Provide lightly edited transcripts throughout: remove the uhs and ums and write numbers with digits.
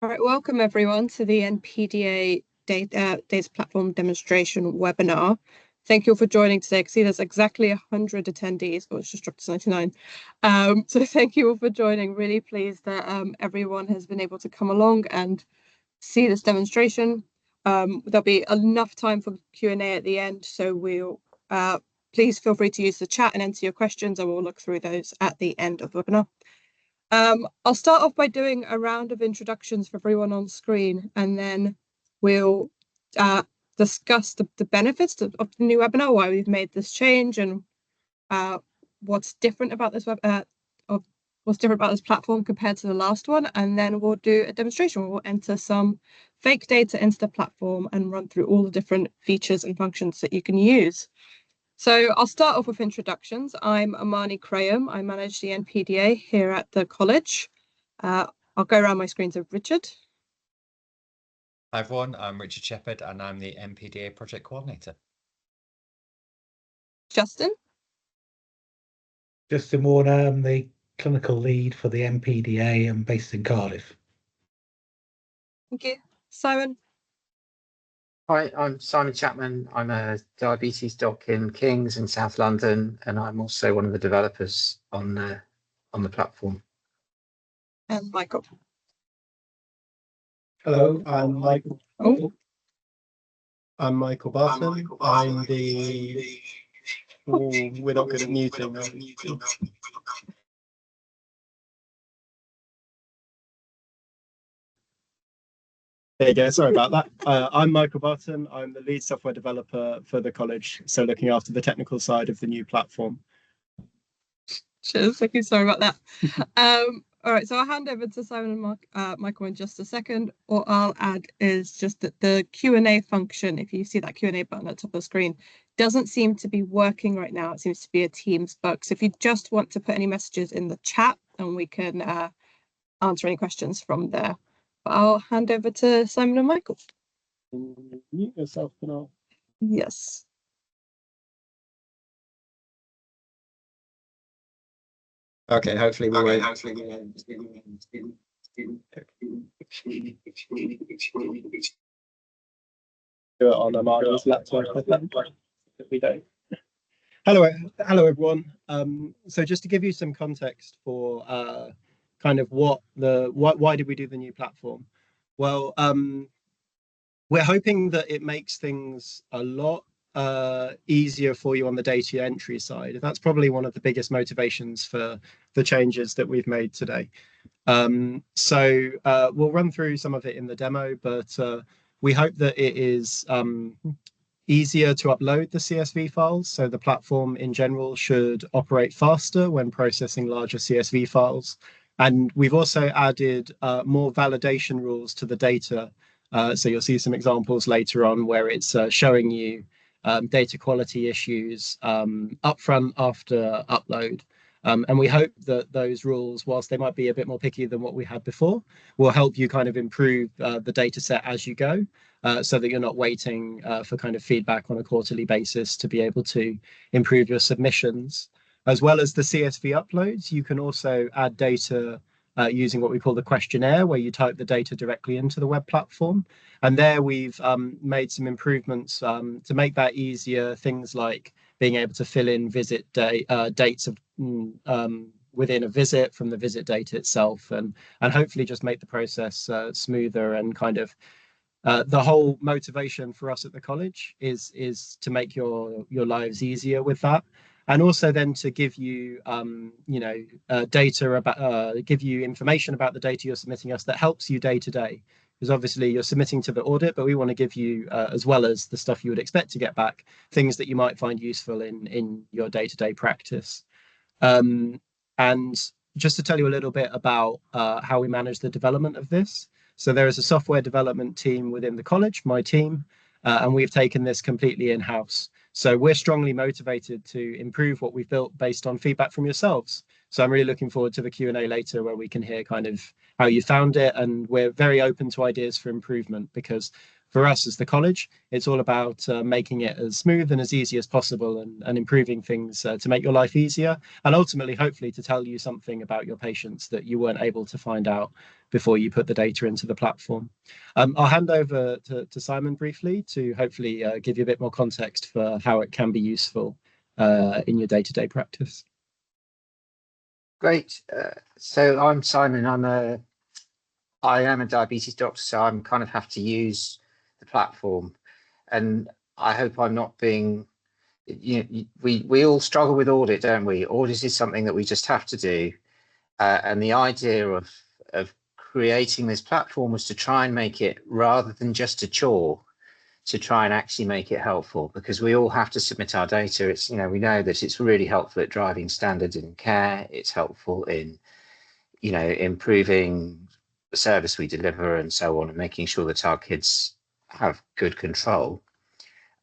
All right, welcome everyone to the NPDA data platform demonstration webinar. Thank you all for joining today. I can see there's exactly 100 attendees, but it's just dropped to 99. So thank you all for joining. Really pleased that everyone has been able to come along and see this demonstration. There'll be enough time for Q&A at the end, so we'll please feel free to use the chat and enter your questions, and we'll look through those at the end of the webinar. I'll start off by doing a round of introductions for everyone on screen, and then we'll discuss the benefits of the new webinar, why we've made this change, and what's different about this platform compared to the last one. And then we'll do a demonstration. We'll enter some fake data into the platform and run through all the different features and functions that you can use. So I'll start off with introductions. I'm Amani Graham. I manage the NPDA here at the college. I'll go around my screen to Richard. Hi everyone, I'm Richard Shepherd and I'm the NPDA project coordinator. Justin. Justin Warner, I'm the clinical lead for the NPDA. I'm based in Cardiff. Thank you. Simon. Hi, I'm Simon Chapman. I'm a diabetes doc in King's in South London, and I'm also one of the developers on the platform. And Michael. Hello, I'm Michael. Oh. I'm Michael Barton. I'm the. Oh, we're not good at muting. There you go. Sorry about that. I'm Michael Barton. I'm the lead software developer for the college, so looking after the technical side of the new platform. Cheers. Thank you. Sorry about that. All right, so I'll hand over to Simon and Michael in just a second. What I'll add is just that the Q&A function, if you see that Q&A button at the top of the screen, doesn't seem to be working right now. It seems to be a Teams bug. So if you just want to put any messages in the chat, and we can answer any questions from there. But I'll hand over to Simon and Michael. Mute yourself for now. Yes. Okay, hopefully we won't. Do it on Amani's laptop. If we don't. Hello everyone. So just to give you some context for kind of why did we do the new platform? Well, we're hoping that it makes things a lot easier for you on the data entry side. That's probably one of the biggest motivations for the changes that we've made today. So we'll run through some of it in the demo, but we hope that it is easier to upload the CSV files. So the platform in general should operate faster when processing larger CSV files. And we've also added more validation rules to the data. So you'll see some examples later on where it's showing you data quality issues upfront after upload. And we hope that those rules, whilst they might be a bit more picky than what we had before, will help you kind of improve the data set as you go, so that you're not waiting for kind of feedback on a quarterly basis to be able to improve your submissions. As well as the CSV uploads, you can also add data using what we call the questionnaire, where you type the data directly into the web platform. And there we've made some improvements to make that easier. Things like being able to fill in visit dates of within a visit from the visit date itself, and hopefully just make the process smoother. And kind of the whole motivation for us at the college is to make your lives easier with that. And also then to give you, data about, give you information about the data you're submitting us that helps you day to day. Because obviously you're submitting to the audit, but we want to give you, as well as the stuff you would expect to get back, things that you might find useful in your day-to-day practice. And just to tell you a little bit about how we manage the development of this. So there is a software development team within the college, my team, and we've taken this completely in-house. So we're strongly motivated to improve what we've built based on feedback from yourselves. So I'm really looking forward to the Q&A later where we can hear kind of how you found it, and we're very open to ideas for improvement, because for us as the college, it's all about making it as smooth and as easy as possible, and improving things to make your life easier, and ultimately, hopefully, to tell you something about your patients that you weren't able to find out before you put the data into the platform. I'll hand over to Simon briefly to hopefully give you a bit more context for how it can be useful in your day-to-day practice. Great. So I'm Simon. I am a diabetes doctor, so I'm kind of have to use the platform, and I hope I'm not being. We all struggle with audit, don't we? Audit is something that we just have to do, and the idea of creating this platform was to try and make it, rather than just a chore, to try and actually make it helpful, because we all have to submit our data. It's, we know that it's really helpful at driving standards in care. It's helpful in, improving the service we deliver and so on, and making sure that our kids have good control.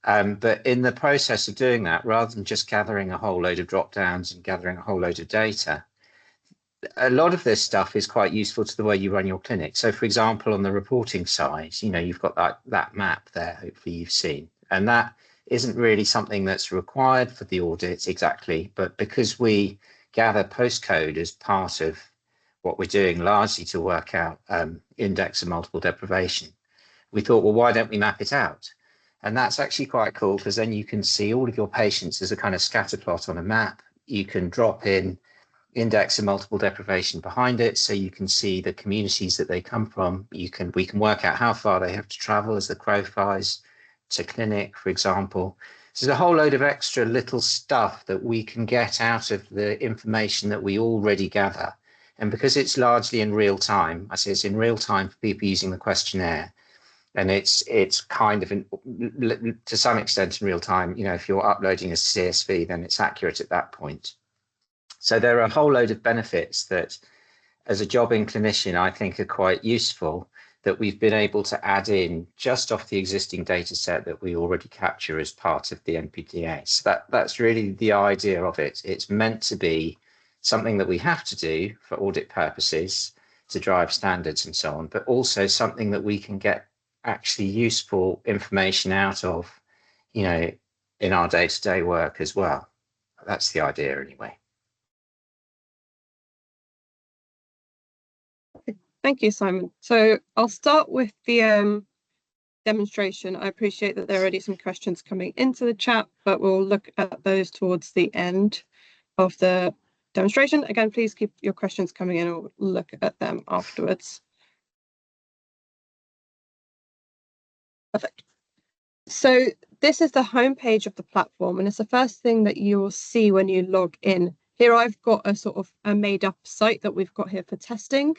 But in the process of doing that, rather than just gathering a whole load of drop downs and gathering a whole load of data, a lot of this stuff is quite useful to the way you run your clinic. So, for example, on the reporting side, you've got that map there, hopefully you've seen, and that isn't really something that's required for the audits exactly, but because we gather postcode as part of what we're doing, largely to work out index of multiple deprivation, we thought, well, why don't we map it out? And that's actually quite cool, because then you can see all of your patients as a kind of scatter plot on a map. You can drop in index of multiple deprivation behind it, so you can see the communities that they come from. We can work out how far they have to travel as the crow flies to clinic, for example. So there's a whole load of extra little stuff that we can get out of the information that we already gather. And because it's largely in real time, I say it's in real time for people using the questionnaire, and it's kind of to some extent in real time. If you're uploading a CSV, then it's accurate at that point. So there are a whole load of benefits that, as a jobbing clinician, I think are quite useful, that we've been able to add in just off the existing data set that we already capture as part of the NPDA. So that's really the idea of it. It's meant to be something that we have to do for audit purposes to drive standards and so on, but also something that we can get actually useful information out of, in our day-to-day work as well. That's the idea anyway. Thank you, Simon. So I'll start with the demonstration. I appreciate that there are already some questions coming into the chat, but we'll look at those towards the end of the demonstration. Again, please keep your questions coming in, and we'll look at them afterwards. Perfect. So this is the homepage of the platform, and it's the first thing that you will see when you log in. Here I've got a sort of a made up site that we've got here for testing.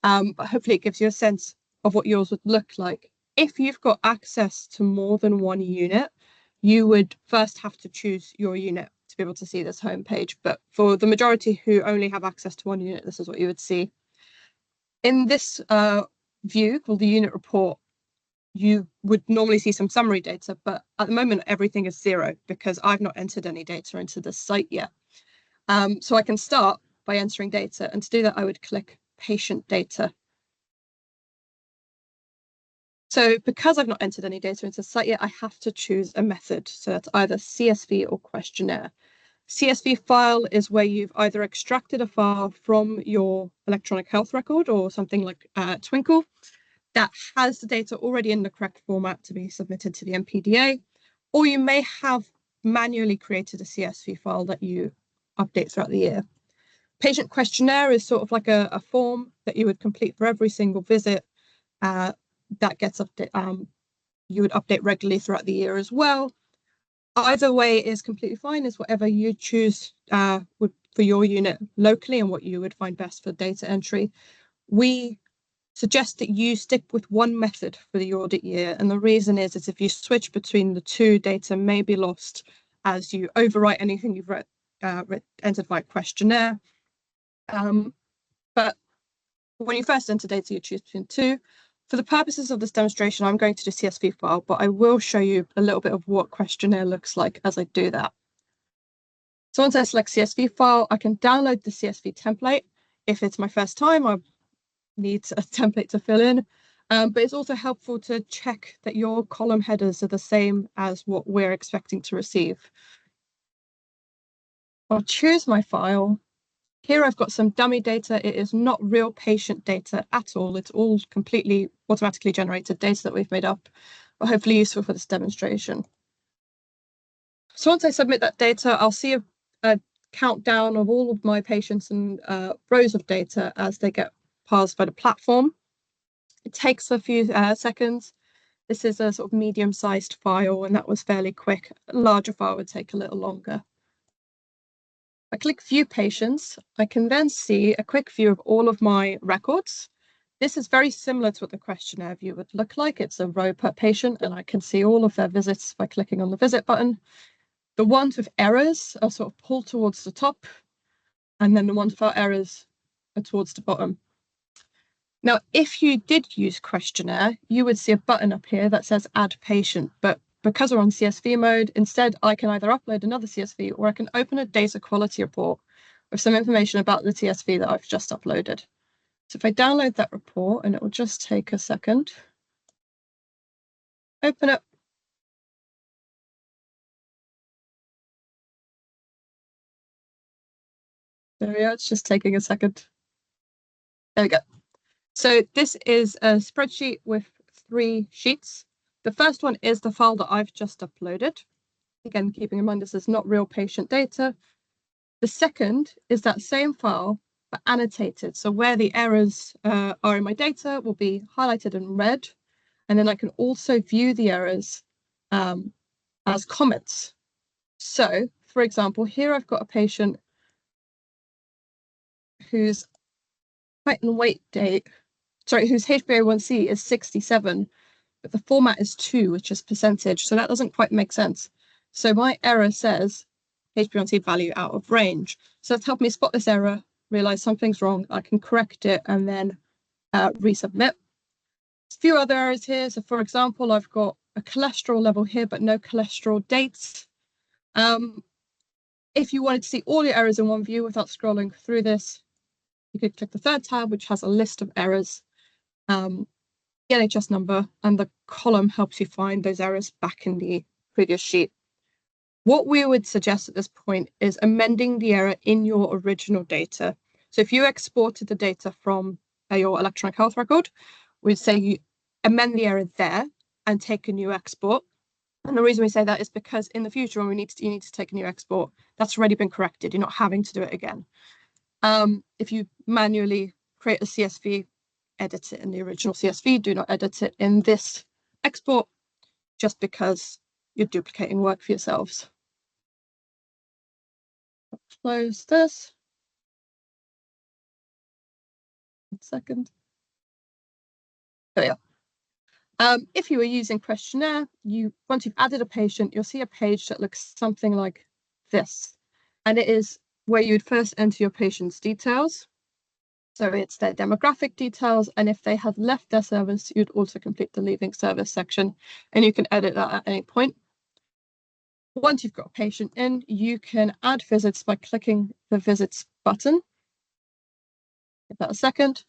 But hopefully it gives you a sense of what yours would look like. If you've got access to more than one unit, you would first have to choose your unit to be able to see this homepage. But for the majority who only have access to one unit, this is what you would see. In this view called the unit report, you would normally see some summary data, but at the moment everything is 0 because I've not entered any data into this site yet. So I can start by entering data, and to do that I would click patient data. So because I've not entered any data into the site yet, I have to choose a method. So that's either CSV or questionnaire. CSV file is where you've either extracted a file from your electronic health record or something like Twinkle that has the data already in the correct format to be submitted to the NPDA, or you may have manually created a CSV file that you update throughout the year. Patient questionnaire is sort of like a form that you would complete for every single visit that gets updated. You would update regularly throughout the year as well. Either way is completely fine. It's whatever you choose for your unit locally and what you would find best for data entry. We suggest that you stick with one method for the audit year, and the reason is if you switch between the two, data may be lost as you overwrite anything you've entered by questionnaire. But when you first enter data, you choose between two. For the purposes of this demonstration, I'm going to do CSV file, but I will show you a little bit of what questionnaire looks like as I do that. So once I select CSV file, I can download the CSV template. If it's my first time, I need a template to fill in. But it's also helpful to check that your column headers are the same as what we're expecting to receive. I'll choose my file. Here I've got some dummy data. It is not real patient data at all. It's all completely automatically generated data that we've made up, but hopefully useful for this demonstration. So once I submit that data, I'll see a countdown of all of my patients and rows of data as they get parsed by the platform. It takes a few seconds. This is a sort of medium-sized file, and that was fairly quick. A larger file would take a little longer. I click View Patients. I can then see a quick view of all of my records. This is very similar to what the questionnaire view would look like. It's a row per patient, and I can see all of their visits by clicking on the Visit button. The ones with errors are sort of pulled towards the top, and then the ones without errors are towards the bottom. Now, if you did use questionnaire, you would see a button up here that says Add Patient, but because we're on CSV mode, instead I can either upload another CSV or I can open a data quality report with some information about the CSV that I've just uploaded. So if I download that report, and it will just take a second, open it. There we are, it's just taking a second. There we go. So this is a spreadsheet with 3 sheets. The first one is the file that I've just uploaded. Again, keeping in mind this is not real patient data. The second is that same file, but annotated. So where the errors are in my data will be highlighted in red. And then I can also view the errors as comments. So, for example, here I've got a patient whose height and weight whose HbA1c is 67, but the format is 2, which is percentage. So that doesn't quite make sense. So my error says HbA1c value out of range. So that's helped me spot this error, realize something's wrong. I can correct it and then resubmit. A few other errors here. So for example, I've got a cholesterol level here, but no cholesterol dates. If you wanted to see all your errors in one view without scrolling through this, you could click the third tab, which has a list of errors, the NHS number, and the column helps you find those errors back in the previous sheet. What we would suggest at this point is amending the error in your original data. So if you exported the data from your electronic health record, we'd say you amend the error there and take a new export. And the reason we say that is because in the future, when you need to take a new export, that's already been corrected. You're not having to do it again. If you manually create a CSV, edit it in the original CSV, do not edit it in this export, just because you're duplicating work for yourselves. Close this. 1 second. There we are. If you were using questionnaire, once you've added a patient, you'll see a page that looks something like this. And it is where you'd first enter your patient's details. So it's their demographic details. And if they have left their service, you'd also complete the leaving service section. And you can edit that at any point. Once you've got a patient in, you can add visits by clicking the visits button. Give that a second.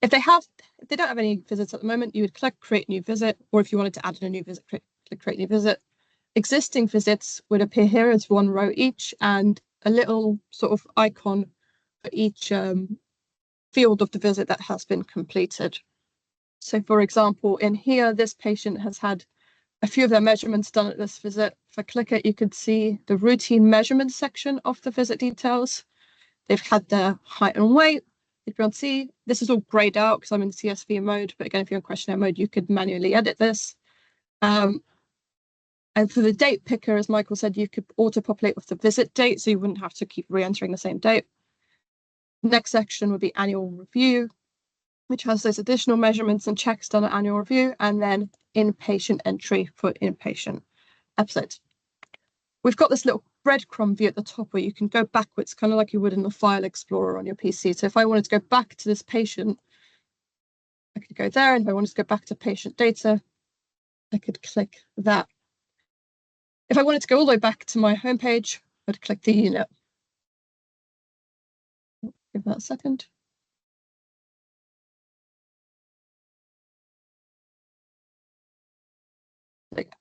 If they don't have any visits at the moment, you would click Create New Visit, or if you wanted to add in a new visit, click Create New Visit. Existing visits would appear here as 1 row each, and a little sort of icon for each field of the visit that has been completed. So for example, in here, this patient has had a few of their measurements done at this visit. If I click it, you could see the routine measurement section of the visit details. They've had their height and weight. HbA1c. This is all grayed out because I'm in CSV mode, but again, if you're in questionnaire mode, you could manually edit this. And for the date picker, as Michael said, you could auto-populate with the visit date, so you wouldn't have to keep re-entering the same date. Next section would be annual review, which has those additional measurements and checks done at annual review, and then inpatient entry for inpatient episodes. We've got this little breadcrumb view at the top where you can go backwards, kind of like you would in the File Explorer on your PC. So if I wanted to go back to this patient, I could go there, and if I wanted to go back to patient data, I could click that. If I wanted to go all the way back to my homepage, I'd click the unit. Give that a second. There you go.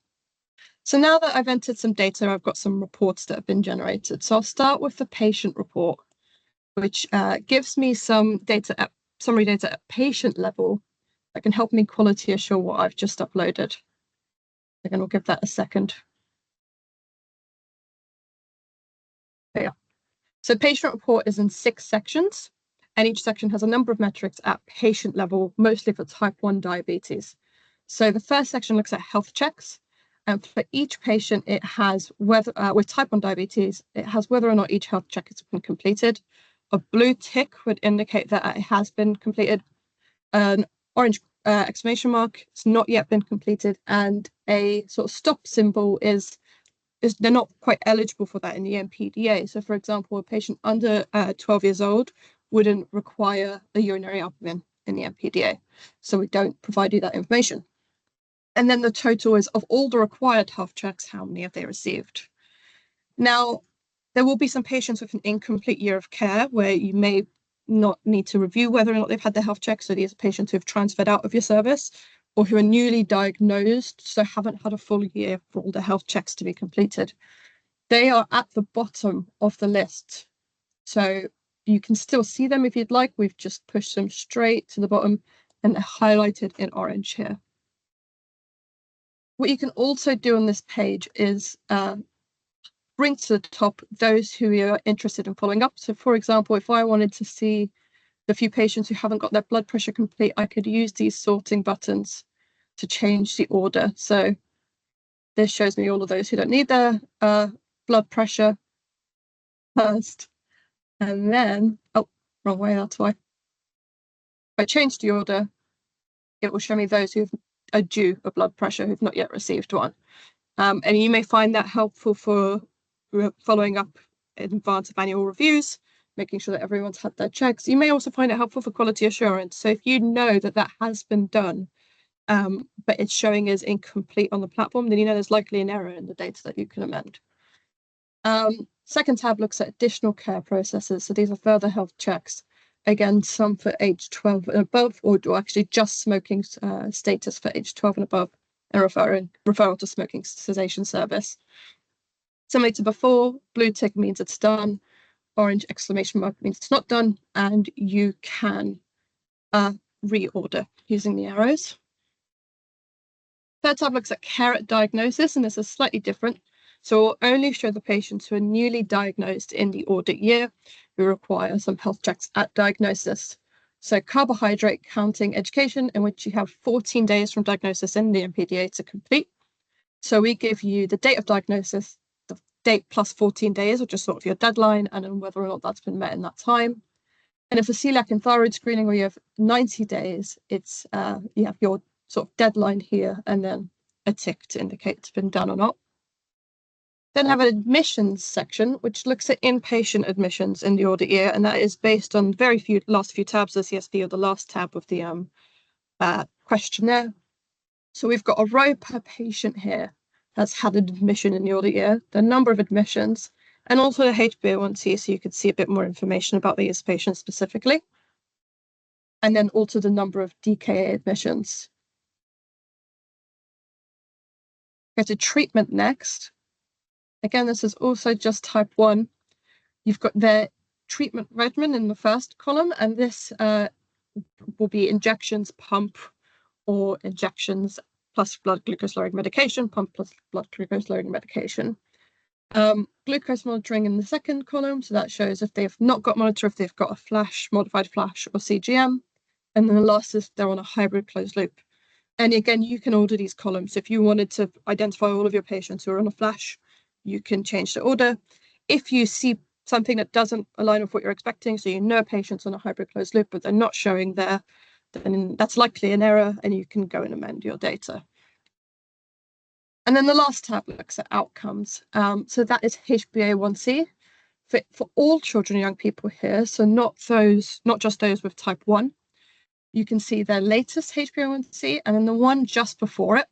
So now that I've entered some data, I've got some reports that have been generated. So I'll start with the patient report, which gives me some data, summary data at patient level that can help me quality assure what I've just uploaded. Again, we'll give that a second. There you are. So patient report is in 6 sections, and each section has a number of metrics at patient level, mostly for type 1 diabetes. So the first section looks at health checks, and for each patient, it has whether, with type 1 diabetes, it has whether or not each health check has been completed. A blue tick would indicate that it has been completed. An orange exclamation mark, it's not yet been completed, and a sort of stop symbol is they're not quite eligible for that in the NPDA. So, for example, a patient under 12 years old wouldn't require a urinary albumin in the NPDA. So we don't provide you that information. And then the total is of all the required health checks, how many have they received? Now, there will be some patients with an incomplete year of care where you may not need to review whether or not they've had their health check. So these are patients who have transferred out of your service or who are newly diagnosed, so haven't had a full year for all the health checks to be completed. They are at the bottom of the list. So you can still see them if you'd like. We've just pushed them straight to the bottom and they're highlighted in orange here. What you can also do on this page is bring to the top those who are interested in following up. So for example, if I wanted to see the few patients who haven't got their blood pressure complete, I could use these sorting buttons to change the order. So this shows me all of those who don't need their blood pressure first. And then, oh, wrong way, that's why. If I change the order, it will show me those who are due a blood pressure who've not yet received one. And you may find that helpful for following up in advance of annual reviews, making sure that everyone's had their checks. You may also find it helpful for quality assurance. So if you know that that has been done, but it's showing as incomplete on the platform, then you know there's likely an error in the data that you can amend. Second tab looks at additional care processes. So these are further health checks. Again, some for age 12 and above, or actually just smoking status for age 12 and above, and referral to smoking cessation service. Similar to before, blue tick means it's done, orange exclamation mark means it's not done, and you can reorder using the arrows. Third tab looks at care at diagnosis, and this is slightly different. So we'll only show the patients who are newly diagnosed in the audit year who require some health checks at diagnosis. So carbohydrate counting education, in which you have 14 days from diagnosis in the NPDA to complete. So we give you the date of diagnosis, the date plus 14 days, which is sort of your deadline, and then whether or not that's been met in that time. And if a celiac and thyroid screening where you have 90 days, it's you have your sort of deadline here and then a tick to indicate it's been done or not. Then have an admissions section, which looks at inpatient admissions in the audit year, and that is based on last few tabs, the CSV or the last tab of the questionnaire. So we've got a row per patient here that's had an admission in the audit year, the number of admissions, and also the HbA1c, so you could see a bit more information about these patients specifically. And then also the number of DKA admissions. Go to treatment next. Again, this is also just type 1. You've got their treatment regimen in the first column, and this will be injections, pump, or injections plus blood glucose lowering medication, pump plus blood glucose lowering medication. Glucose monitoring in the second column, so that shows if they've not got monitor, if they've got a flash, modified flash, or CGM. And then the last is they're on a hybrid closed loop. And again, you can order these columns. If you wanted to identify all of your patients who are on a flash, you can change the order. If you see something that doesn't align with what you're expecting, so you know patients on a hybrid closed loop, but they're not showing there, then that's likely an error and you can go and amend your data. And then the last tab looks at outcomes. So that is HbA1c for all children and young people here. So not just those with type 1. You can see their latest HbA1c and then the one just before it.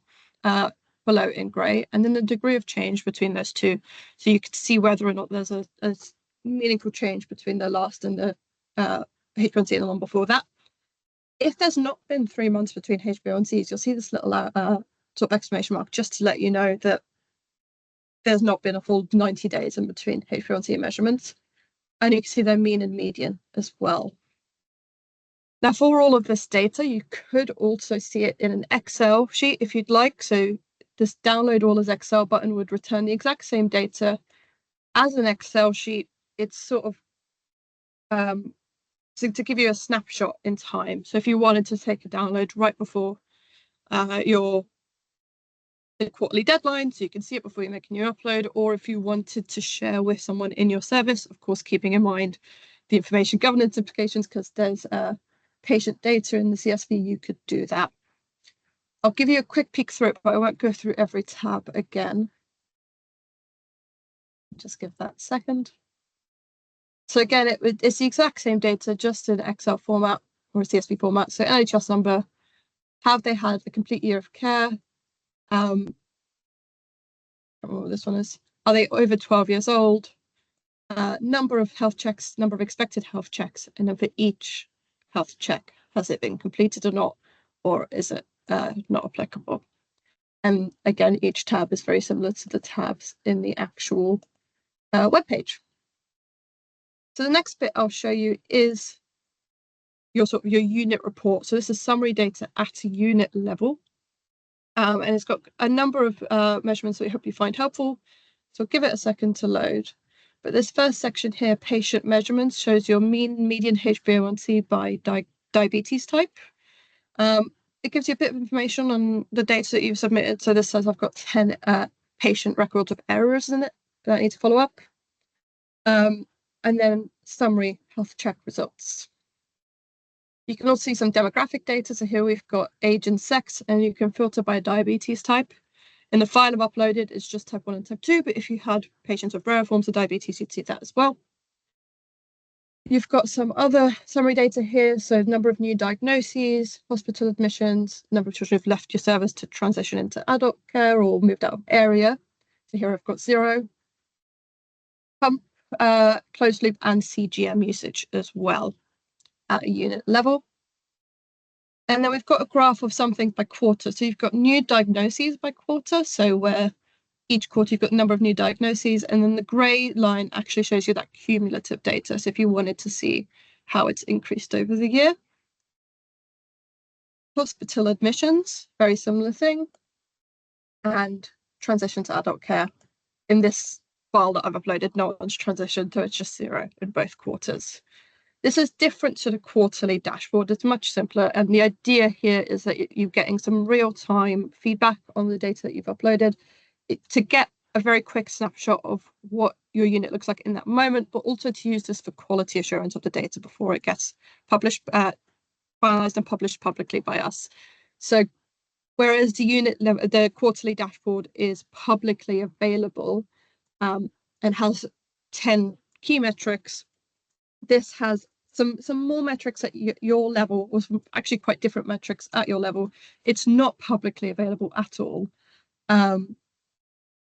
below in grey, and then the degree of change between those two. So you can see whether or not there's a meaningful change between the last and the HbA1c and the one before that. If there's not been 3 months between HbA1cs, you'll see this little sort of exclamation mark just to let you know that there's not been a full 90 days in between HbA1c measurements. And you can see their mean and median as well. Now, for all of this data, you could also see it in an Excel sheet if you'd like. So this download all as Excel button would return the exact same data as an Excel sheet. It's sort of to give you a snapshot in time. So if you wanted to take a download right before your quarterly deadline, so you can see it before you make a new upload, or if you wanted to share with someone in your service, of course, keeping in mind the information governance implications, because there's patient data in the CSV, you could do that. I'll give you a quick peek through it, but I won't go through every tab again. Just give that a second. So again, it's the exact same data, just in Excel format or a CSV format. So NHS number, have they had the complete year of care? I don't remember what this one is. Are they over 12 years old? Number of health checks, number of expected health checks, and then for each health check, has it been completed or not, or is it not applicable? And again, each tab is very similar to the tabs in the actual web page. So the next bit I'll show you is your unit report. So this is summary data at a unit level. And it's got a number of measurements that we hope you find helpful. So give it a second to load. But this first section here, patient measurements, shows your mean, median HbA1c by diabetes type. It gives you a bit of information on the data that you've submitted. So this says I've got 10 patient records of errors in it that I need to follow up. And then summary health check results. You can also see some demographic data. So here we've got age and sex, and you can filter by diabetes type. In the file I've uploaded, it's just type 1 and type 2, but if you had patients with rare forms of diabetes, you'd see that as well. You've got some other summary data here. So number of new diagnoses, hospital admissions, number of children who've left your service to transition into adult care or moved out of area. So here I've got 0. Pump, closed loop, and CGM usage as well at a unit level. And then we've got a graph of something by quarter. So you've got new diagnoses by quarter. So where each quarter you've got a number of new diagnoses, and then the grey line actually shows you that cumulative data. So if you wanted to see how it's increased over the year. Hospital admissions, very similar thing. And transition to adult care. In this file that I've uploaded, no one's transitioned, so it's just 0 in both quarters. This is different to the quarterly dashboard. It's much simpler. And the idea here is that you're getting some real-time feedback on the data that you've uploaded to get a very quick snapshot of what your unit looks like in that moment, but also to use this for quality assurance of the data before it gets published, finalized and published publicly by us. So whereas the unit level, the quarterly dashboard is publicly available and has 10 key metrics, this has some more metrics at your level, or some actually quite different metrics at your level. It's not publicly available at all.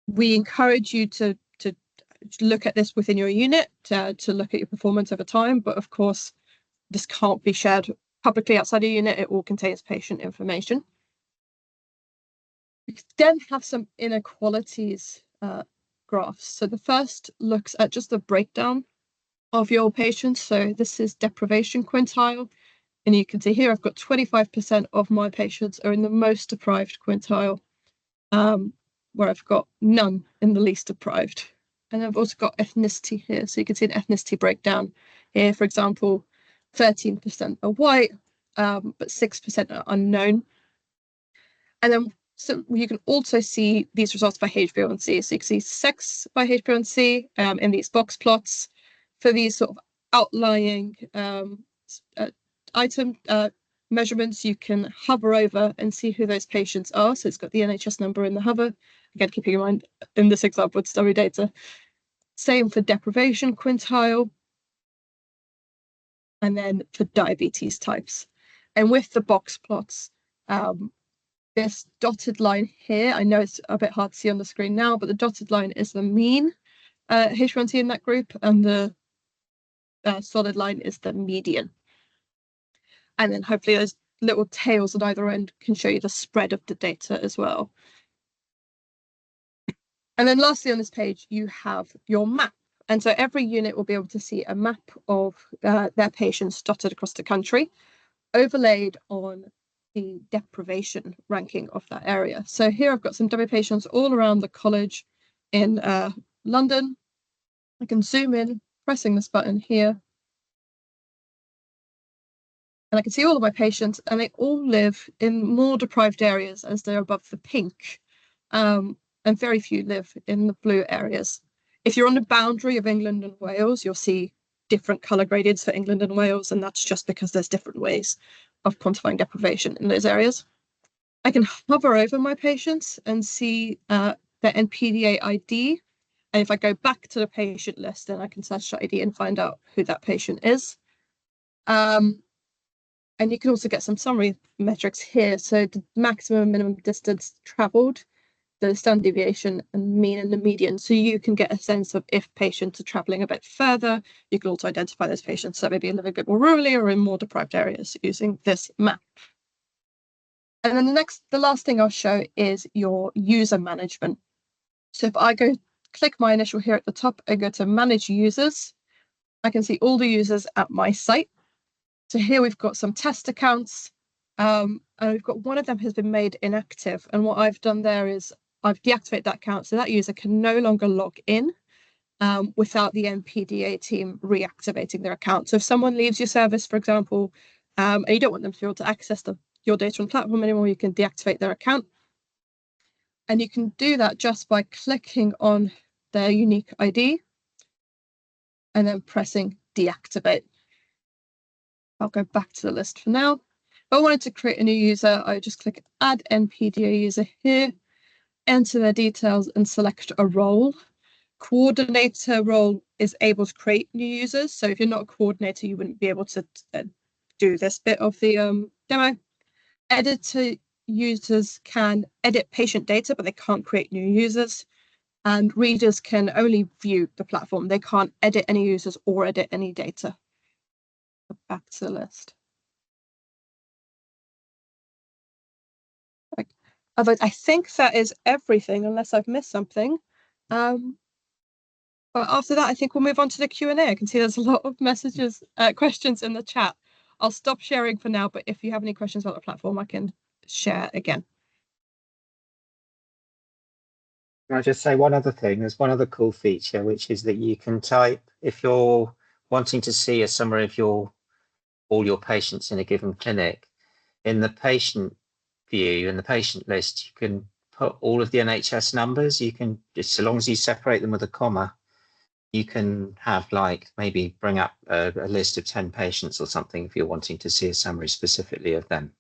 We encourage you to look at this within your unit, to look at your performance over time, but of course, this can't be shared publicly outside your unit. It all contains patient information. We then have some inequalities graphs. So the first looks at just the breakdown of your patients. So this is deprivation quintile. And you can see here, I've got 25% of my patients are in the most deprived quintile, where I've got none in the least deprived. And I've also got ethnicity here. So you can see an ethnicity breakdown here. For example, 13% are white, but 6% are unknown. And then so you can also see these results by HbA1c. So you can see sex by HbA1c in these box plots. For these sort of outlying item measurements, you can hover over and see who those patients are. So it's got the NHS number in the hover. Again, keeping in mind, in this example, it's dummy data. Same for deprivation quintile. And then for diabetes types. And with the box plots, this dotted line here, I know it's a bit hard to see on the screen now, but the dotted line is the mean H1C in that group, and the solid line is the median. And then hopefully those little tails at either end can show you the spread of the data as well. And then lastly on this page, you have your map. And so every unit will be able to see a map of their patients dotted across the country, overlaid on the deprivation ranking of that area. So here I've got some DEPI patients all around the college in London. I can zoom in, pressing this button here. And I can see all of my patients, and they all live in more deprived areas as they're above the pink. And very few live in the blue areas. If you're on the boundary of England and Wales, you'll see different colour gradients for England and Wales, and that's just because there's different ways of quantifying deprivation in those areas. I can hover over my patients and see their NPDA ID. And if I go back to the patient list, then I can search the ID and find out who that patient is. And you can also get some summary metrics here. So the maximum and minimum distance travelled, the standard deviation, and mean and the median. So you can get a sense of if patients are travelling a bit further. You can also identify those patients that maybe live a bit more rurally or in more deprived areas using this map. And then the last thing I'll show is your user management. So if I go click my initial here at the top and go to manage users, I can see all the users at my site. So here we've got some test accounts, and we've got one of them has been made inactive. And what I've done there is I've deactivated that account, so that user can no longer log in without the NPDA team reactivating their account. So if someone leaves your service, for example, and you don't want them to be able to access your data on the platform anymore, you can deactivate their account. And you can do that just by clicking on their unique ID and then pressing deactivate. I'll go back to the list for now. If I wanted to create a new user, I would just click add NPDA user here, enter their details and select a role. Coordinator role is able to create new users. So if you're not a coordinator, you wouldn't be able to do this bit of the demo. Editor users can edit patient data, but they can't create new users. And readers can only view the platform. They can't edit any users or edit any data. Back to the list. Right. Otherwise, I think that is everything, unless I've missed something. But after that, I think we'll move on to the Q&A. I can see there's a lot of messages, questions in the chat. I'll stop sharing for now, but if you have any questions about the platform, I can share again. Can I just say one other thing? There's one other cool feature, which is that you can type, if you're wanting to see a summary of all your patients in a given clinic, in the patient view and the patient list, you can put all of the NHS numbers. You can, just so long as you separate them with a comma, you can have like maybe bring up a list of 10 patients or something if you're wanting to see a summary specifically of them.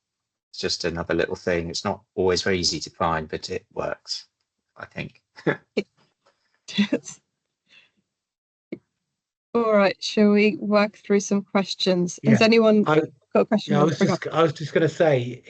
It's just another little thing. It's not always very easy to find, but it works, I think. Yes. All right, shall we work through some questions? Yeah, Has anyone got a question? Yeah, I was just going to say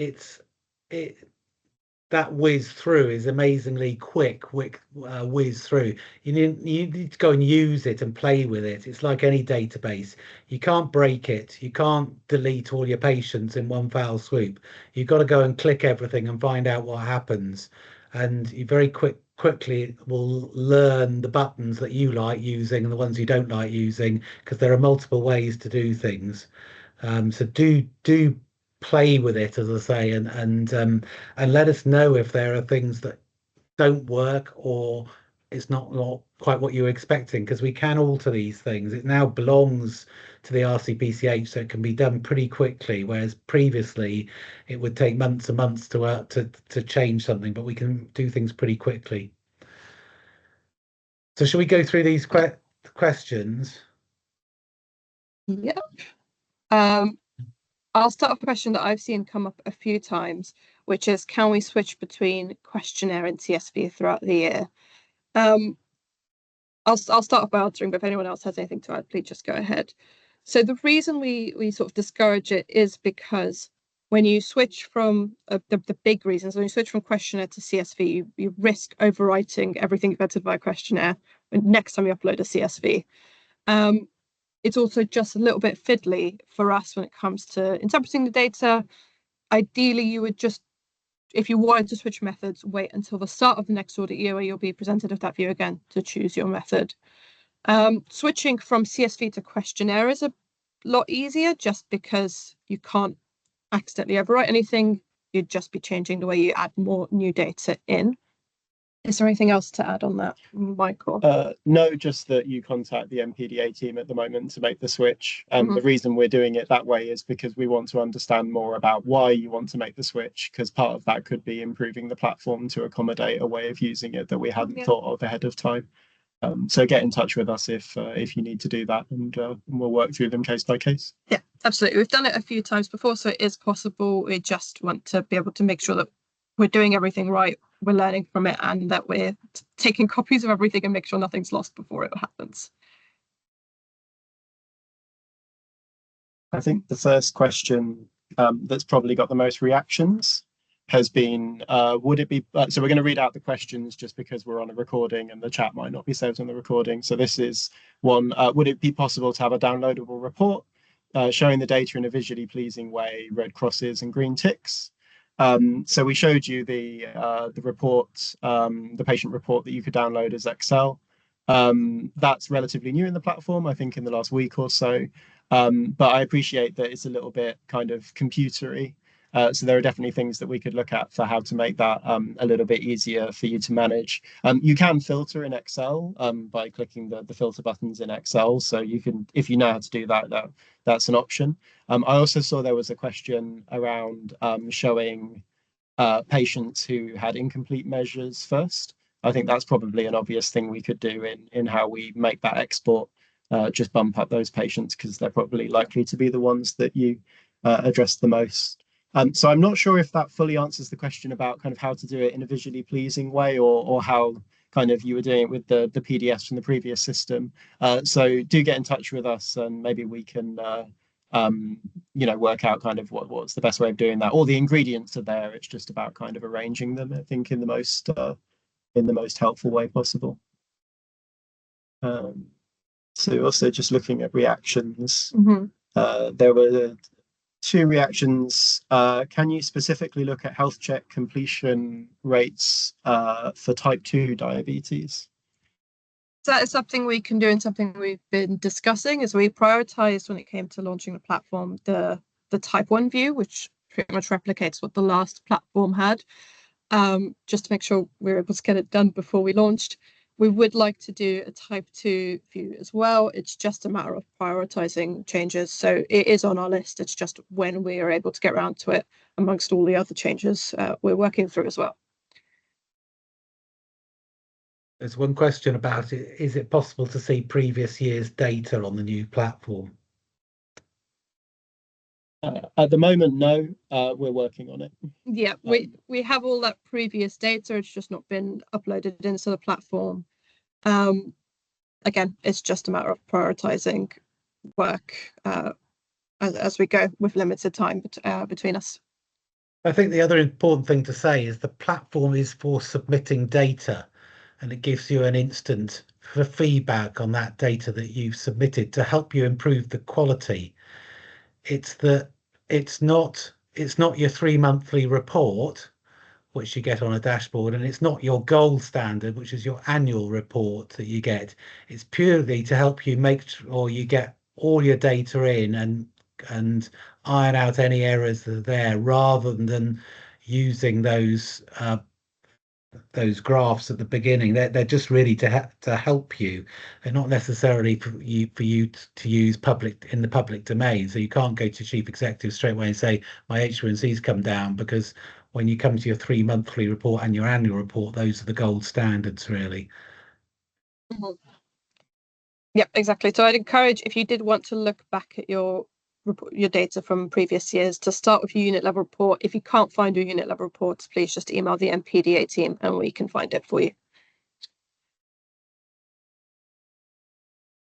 that whiz through is amazingly quick whiz through. You need to go and use it and play with it. It's like any database. You can't break it. You can't delete all your patients in one foul swoop. You've got to go and click everything and find out what happens. And you very quickly will learn the buttons that you like using and the ones you don't like using, because there are multiple ways to do things. So do play with it, as I say, and let us know if there are things that don't work or it's not quite what you were expecting, because we can alter these things. It now belongs to the RCPCH, so it can be done pretty quickly, whereas previously it would take months and months to change something, but we can do things pretty quickly. So shall we go through these questions? Yep. I'll start with a question that I've seen come up a few times, which is, can we switch between questionnaire and CSV throughout the year? I'll start off by answering, but if anyone else has anything to add, please just go ahead. So the reason we sort of discourage it is because when you switch from the big reasons, when you switch from questionnaire to CSV, you risk overwriting everything you've entered by a questionnaire next time you upload a CSV. It's also just a little bit fiddly for us when it comes to interpreting the data. Ideally, you would just, if you wanted to switch methods, wait until the start of the next audit year where you'll be presented with that view again to choose your method. Switching from CSV to questionnaire is a lot easier just because you can't accidentally overwrite anything. You'd just be changing the way you add more new data in. Is there anything else to add on that, Michael? No, just that you contact the NPDA team at the moment to make the switch. The reason we're doing it that way is because we want to understand more about why you want to make the switch, because part of that could be improving the platform to accommodate a way of using it that we hadn't thought of ahead of time. So get in touch with us if you need to do that, and we'll work through them case by case. Yeah, absolutely. We've done it a few times before, so it is possible. We just want to be able to make sure that we're doing everything right, we're learning from it, and that we're taking copies of everything and make sure nothing's lost before it happens. I think the first question that's probably got the most reactions has been, would it be, so we're going to read out the questions just because we're on a recording and the chat might not be saved on the recording. So this is one, would it be possible to have a downloadable report showing the data in a visually pleasing way, red crosses and green ticks? So we showed you the report, the patient report that you could download as Excel. That's relatively new in the platform, I think in the last week or so. But I appreciate that it's a little bit kind of computery. So there are definitely things that we could look at for how to make that a little bit easier for you to manage. You can filter in Excel by clicking the filter buttons in Excel. So you can, if you know how to do that, that's an option. I also saw there was a question around showing patients who had incomplete measures first. I think that's probably an obvious thing we could do in how we make that export. Just bump up those patients because they're probably likely to be the ones that you address the most. So I'm not sure if that fully answers the question about kind of how to do it in a visually pleasing way, or how kind of you were doing it with the PDFs from the previous system. So do get in touch with us and maybe we can work out kind of what's the best way of doing that. All the ingredients are there. It's just about kind of arranging them, I think, in the most helpful way possible. So also just looking at reactions, there were 2 reactions. Can you specifically look at health check completion rates for type 2 diabetes? So that is something we can do, and something we've been discussing. Is we prioritized when it came to launching the platform the type 1 view, which pretty much replicates what the last platform had, just to make sure we're able to get it done before we launched. We would like to do a type 2 view as well. It's just a matter of prioritizing changes. So it is on our list. It's just when we are able to get around to it amongst all the other changes we're working through as well. There's one question about it. Is it possible to see previous year's data on the new platform? At the moment, no. We're working on it. Yeah, we have all that previous data. It's just not been uploaded into the platform. Again, it's just a matter of prioritizing work as we go with limited time between us. I think the other important thing to say is the platform is for submitting data, and it gives you an instant for feedback on that data that you've submitted to help you improve the quality. It's not your 3-monthly report, which you get on a dashboard, and it's not your gold standard, which is your annual report that you get. It's purely to help you make sure you get all your data in and iron out any errors that are there, rather than using those graphs at the beginning. They're just really to help you. They're not necessarily for you to use in the public domain. So you can't go to chief executive straight away and say my H1C's come down, because when you come to your 3-monthly report and your annual report, those are the gold standards, really. Yep, exactly. So I'd encourage, if you did want to look back at your data from previous years, to start with your unit level report. If you can't find your unit level reports, please just email the NPDA team and we can find it for you.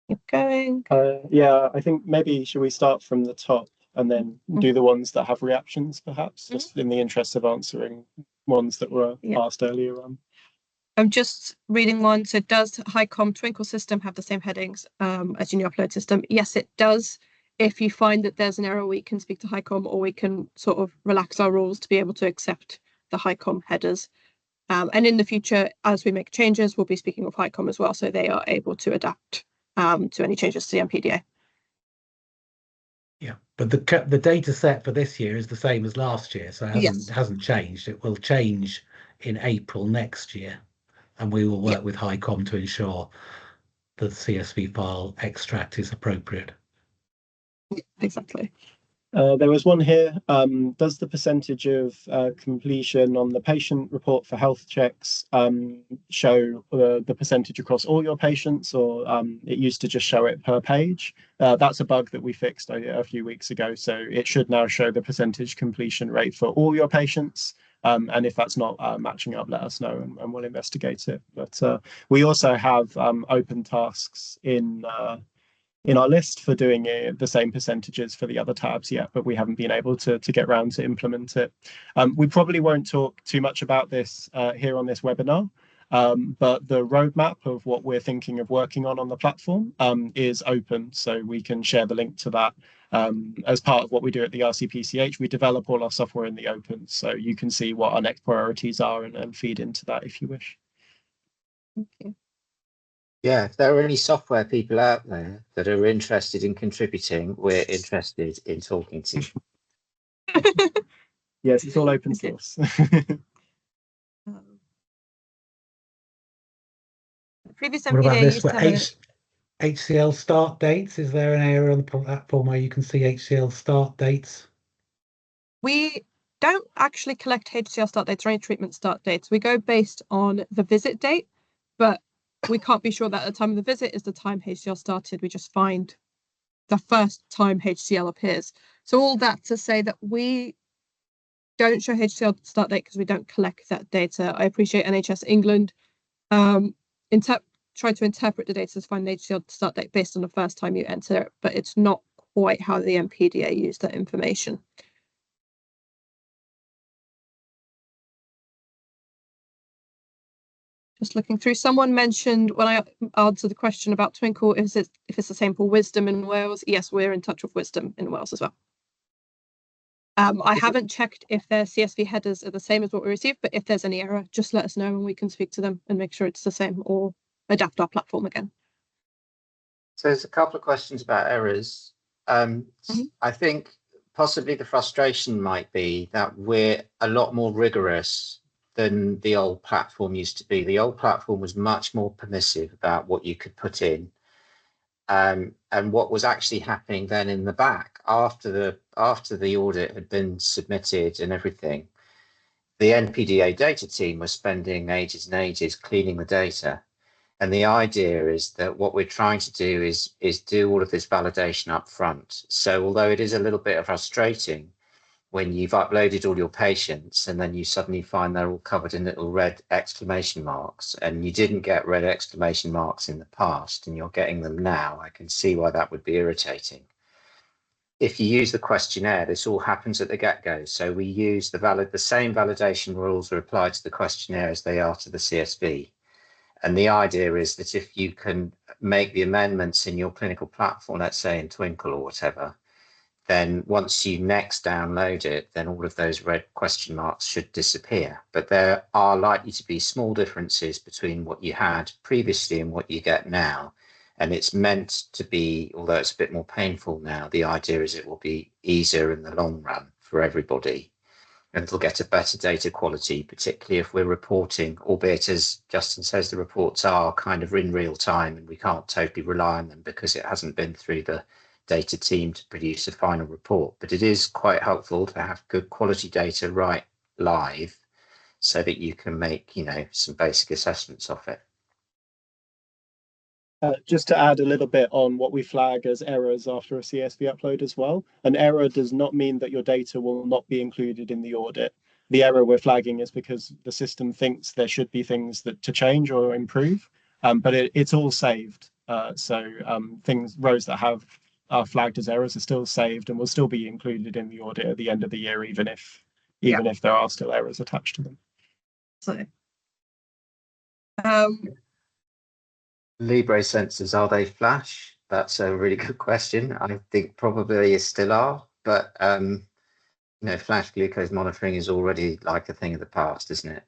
Keep going. Yeah, I think maybe should we start from the top? and then do the ones that have reactions, perhaps, just in the interest of answering ones that were asked earlier on. I'm just reading one. So does HiCom Twinkle system have the same headings as your new upload system? Yes, it does. If you find that there's an error, we can speak to HiCom, or we can sort of relax our rules to be able to accept the HiCom headers. And in the future, as we make changes, we'll be speaking with HiCom as well, so they are able to adapt to any changes to the NPDA. Yeah, but the data set for this year is the same as last year, so it hasn't changed. It will change in April next year, and we will work with HiCom to ensure the CSV file extract is appropriate. Exactly. There was one here. Does the percentage of completion on the patient report for health checks show the percentage across all your patients, or it used to just show it per page? That's a bug that we fixed a few weeks ago, so it should now show the percentage completion rate for all your patients. And if that's not matching up, let us know and we'll investigate it. But we also have open tasks in our list for doing the same percentages for the other tabs yet, but we haven't been able to get around to implement it. We probably won't talk too much about this here on this webinar, but the roadmap of what we're thinking of working on the platform is open, so we can share the link to that. As part of what we do at the RCPCH, we develop all our software in the open, so you can see what our next priorities are and feed into that if you wish. Thank you. Yeah, if there are any software people out there that are interested in contributing, we're interested in talking to you. Yes, it's all open source. Previous What about NPDA this? used to have HCL start dates. Is there an area on the platform where you can see HCL start dates? We don't actually collect HCL start dates or any treatment start dates. We go based on the visit date, but we can't be sure that at the time of the visit is the time HCL started. We just find the first time HCL appears. So all that to say that we don't show HCL start date because we don't collect that data. I appreciate NHS England try to interpret the data to find the HCL start date based on the first time you enter it, but it's not quite how the NPDA use that information. Just looking through, someone mentioned when I answered the question about Twinkle, if it's the same for Wisdom in Wales. Yes, we're in touch with Wisdom in Wales as well. I haven't checked if their CSV headers are the same as what we received, but if there's any error, just let us know and we can speak to them and make sure it's the same or adapt our platform again. So there's a couple of questions about errors. I think possibly the frustration might be that we're a lot more rigorous than the old platform used to be. The old platform was much more permissive about what you could put in, and what was actually happening then in the back after the audit had been submitted and everything. The NPDA data team was spending ages and ages cleaning the data. And the idea is that what we're trying to do is do all of this validation up front. So although it is a little bit frustrating when you've uploaded all your patients and then you suddenly find they're all covered in little red exclamation marks, and you didn't get red exclamation marks in the past and you're getting them now, I can see why that would be irritating. If you use the questionnaire, this all happens at the get-go. So we use the same validation rules are applied to the questionnaire as they are to the CSV. And the idea is that if you can make the amendments in your clinical platform, let's say in Twinkle or whatever, then once you next download it, then all of those red question marks should disappear. But there are likely to be small differences between what you had previously and what you get now. And it's meant to be, although it's a bit more painful now, the idea is it will be easier in the long run for everybody. And it'll get a better data quality, particularly if we're reporting, albeit as Justin says, the reports are kind of in real time and we can't totally rely on them because it hasn't been through the data team to produce a final report. But it is quite helpful to have good quality data right live so that you can make, some basic assessments of it. Just to add a little bit on what we flag as errors after a CSV upload as well. An error does not mean that your data will not be included in the audit. The error we're flagging is because the system thinks there should be things to change or improve, but it's all saved. So rows that have are flagged as errors are still saved and will still be included in the audit at the end of the year, even if there are still errors attached to them. So, Libre sensors, are they flash? That's a really good question. I think probably still are, but flash glucose monitoring is already like a thing of the past, isn't it?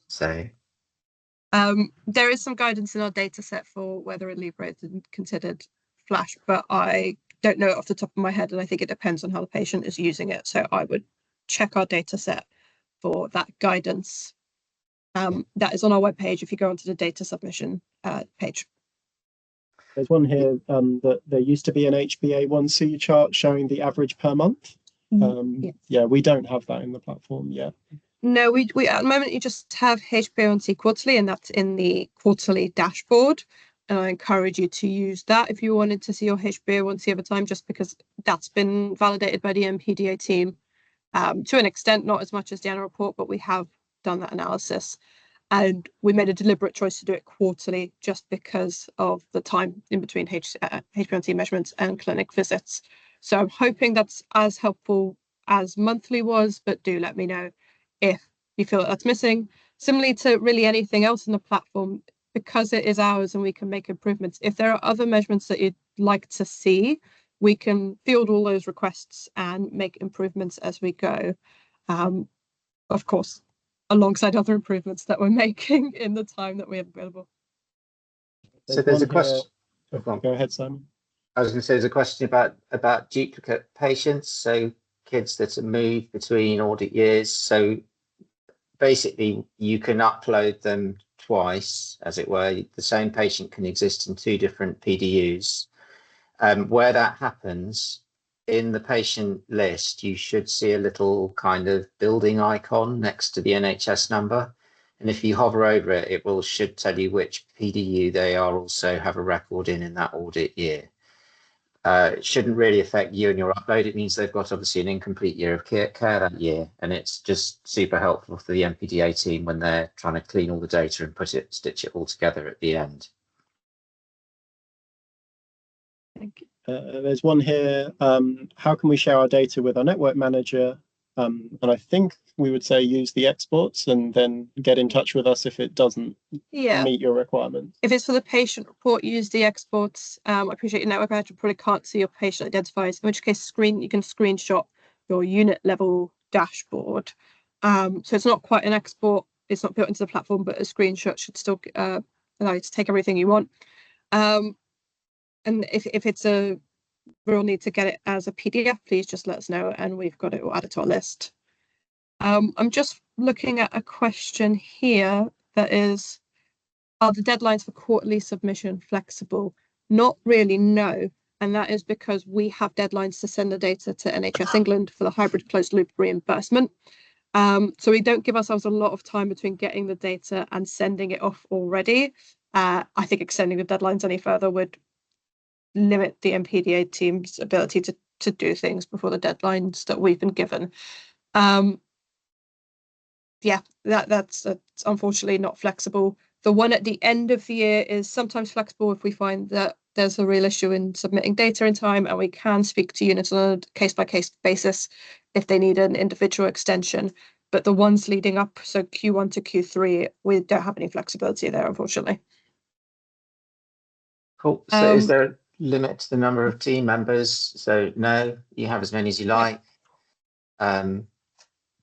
So there is some guidance in our data set for whether a Libre is considered flash, but I don't know it off the top of my head, and I think it depends on how the patient is using it. So I would check our data set for that guidance. That is on our webpage if you go onto the data submission page. There's one here that there used to be an HbA1c chart showing the average per month. Yeah, we don't have that in the platform yet. No, we at the moment you just have HbA1c quarterly, and that's in the quarterly dashboard. And I encourage you to use that if you wanted to see your HbA1c over time, just because that's been validated by the NPDA team to an extent, not as much as the annual report, but we have done that analysis. And we made a deliberate choice to do it quarterly just because of the time in between HbA1c measurements and clinic visits. So I'm hoping that's as helpful as monthly was, but do let me know if you feel that's missing. Similarly to really anything else in the platform, because it is ours and we can make improvements. If there are other measurements that you'd like to see, we can field all those requests and make improvements as we go. Of course, alongside other improvements that we're making in the time that we have available. So there's a question. Go ahead, Simon. I was going to say there's a question about duplicate patients, so kids that are moved between audit years. So basically, you can upload them twice, as it were. The same patient can exist in two different PDUs. Where that happens, in the patient list, you should see a little kind of building icon next to the NHS number. And if you hover over it, it should tell you which PDU they are also have a record in that audit year. It shouldn't really affect you and your upload. It means they've got obviously an incomplete year of care that year. And it's just super helpful for the NPDA team when they're trying to clean all the data and stitch it all together at the end. Thank you. There's one here. How can we share our data with our network manager? And I think we would say use the exports and then get in touch with us if it doesn't meet your requirements. If it's for the patient report, use the exports. I appreciate your network manager probably can't see your patient identifiers, in which case you can screenshot your unit level dashboard. So it's not quite an export, it's not built into the platform, but a screenshot should still allow you to take everything you want. And if it's a real need to get it as a PDF, please just let us know and we've got it all added to our list. I'm just looking at a question here that is, are the deadlines for quarterly submission flexible? Not really, no. And that is because we have deadlines to send the data to NHS England for the hybrid closed loop reimbursement. So we don't give ourselves a lot of time between getting the data and sending it off already. I think extending the deadlines any further would limit the NPDA team's ability to do things before the deadlines that we've been given. Yeah, that's unfortunately not flexible. The one at the end of the year is sometimes flexible if we find that there's a real issue in submitting data in time, and we can speak to units on a case-by-case basis if they need an individual extension. But the ones leading up, so Q1 to Q3, we don't have any flexibility there, unfortunately. Cool. So is there a limit to the number of team members? So no, you have as many as you like.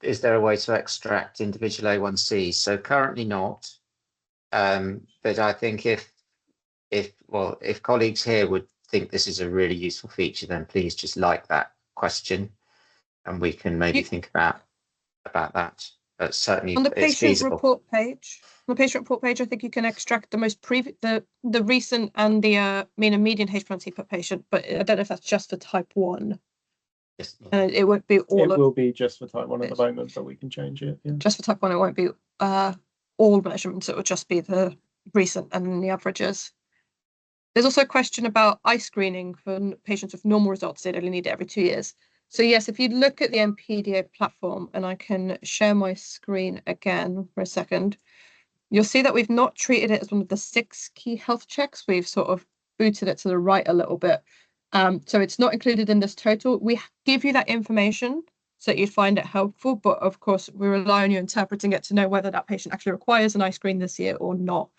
Is there a way to extract individual A1Cs? So currently not. But I think if colleagues here would think this is a really useful feature, then please just like that question, and we can maybe think about that. But certainly on the it's patient feasible. report page. On the patient report page, I think you can extract the most the recent and the mean and median HbA1c per patient, but I don't know if that's just for type 1. Yes. It won't be all. It will be just for type 1 at the moment, but we can change it. Yeah. Just for type 1, it won't be all measurements. It will just be the recent and the averages. There's also a question about eye screening for patients with normal results. They'd only need it every 2 years. So yes, if you look at the NPDA platform, and I can share my screen again for a second, you'll see that we've not treated it as one of the 6 key health checks. We've sort of booted it to the right a little bit. So it's not included in this total. We give you that information so that you'd find it helpful, but of course we rely on you interpreting it to know whether that patient actually requires an eye screen this year or not.